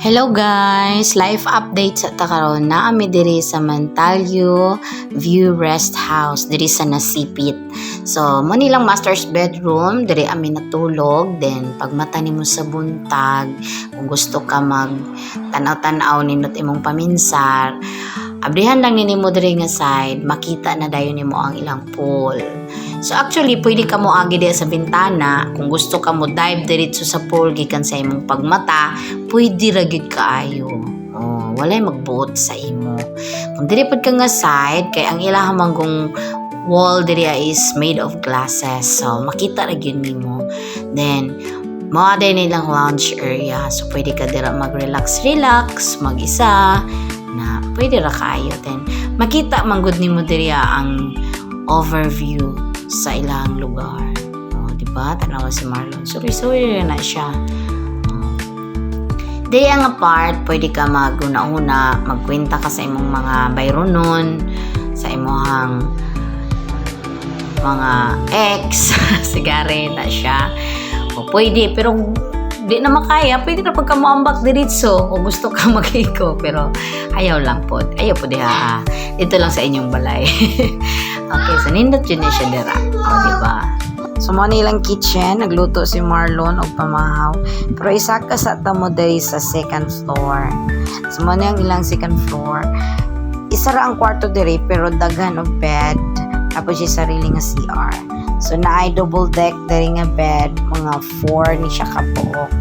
Hello guys! Life update sa takaron na ami diri sa Mantalio View Rest House diri sa Nasipit. So, mo nilang master's bedroom, diri ami natulog. Then pag mata nimo sa buntag, kung gusto ka mag tanaw-tanaw nindot imong paminsar, abrihan lang nimo diri nga side, makita na dayon nimo ang ilang pool. So actually, pwede ka mo agi diya sa bintana. Kung gusto ka mo dive diretso sa pool gikan sa imong pagmata, pwede ra gyud kaayo. Oh, walay magbuot sa imo. Kung diri pud ka nga side, kay ang ilang manggong wall diri is made of glasses. So makita ra gyud nimo. Then mao din nilang lounge area. So pwede ka dira mag-relax, mag-isa na pwede ra kaayo. Then makita man gud nimo diri ang overview sa ilang lugar. Oh, di ba? Tanawa si Marlon. Sorry na siya. Di ang apart, pwede ka maguna-una, magkwenta ka sa imong mga bayronon, sa imong mga ex, sigari na siya. O pwede, pero di na makaya, pwede na pagka moambak diritso kung gusto ka mag-iko, pero ayaw lang po. Ayaw po diha. Dito lang sa inyong balay. Okay, so nindot yun siya dira. O, diba? So, mo nilang kitchen, nagluto si Marlon og pamahaw. Pero isa ka sa tamo diri sa second floor. So, mo nilang ilang second floor. Isa ra ang kwarto diri, pero daghan og bed. Tapos yung sarili nga CR. So, naay double deck diri nga bed. Mga 4 ni siya kabuok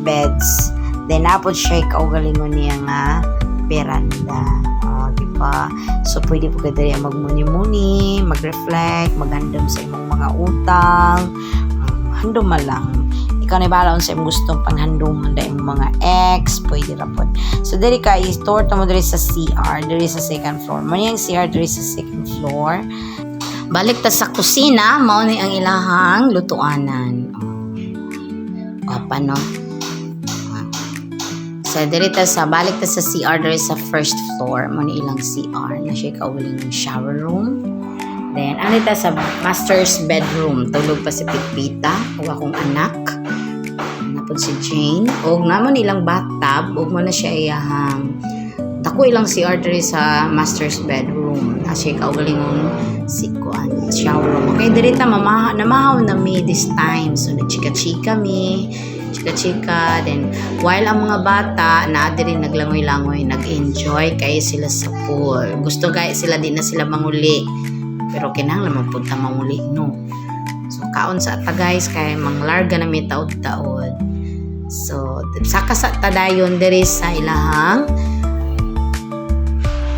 beds. Then, napod siya kaugalingon niya nga veranda. O, diba? So, pwede po ka diri magmuni-muni, mag-reflect, maghandom sa imong mga utang. Handom lang. Ikaw na balaon sa imong gustong panghandom da imong mga ex, pwede ra pod. So, diri ka, i-store mo diri sa CR, diri sa second floor. Mo yung CR diri sa second floor. Balik ta sa kusina, mao ni ang ilahang lutuanan. Apa no? So, diri ta sa balik ta sa CR diri sa first floor, mo ni ilang CR na siya kauling shower room. Then ani ta sa master's bedroom, tulog pa si Pipita ug akong anak. Napod si Jane ug namon ilang bathtub ug mo na siya iyahang dako ilang CR diri sa master's bedroom. Na siya kaugalingon si kuan shower room. Okay, diri ta namahaw na mi this time. So nagchika-chika mi. Chika-chika, then while ang mga bata na diri naglangoy-langoy, nag-enjoy kay sila sa pool. Gusto kay sila di na sila manguli, pero kinahanglan magpunta manguli no. So kaon sa ata guys kay manglarga na mi taod-taod. So saka sa tadayon diri sa ilahang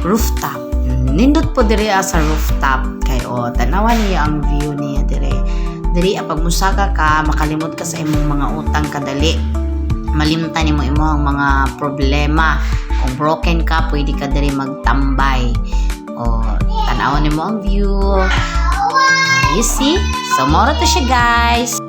rooftop. Nindot po diri sa rooftop kay tanawan niya ang view niya diri. Diri pag musaka ka, makalimot ka sa imong mga utang kadali. Malimtan nimo imong mga problema. Kung broken ka, pwede ka diri magtambay. O tanawon nimo ang view. You see? So moro to siya guys.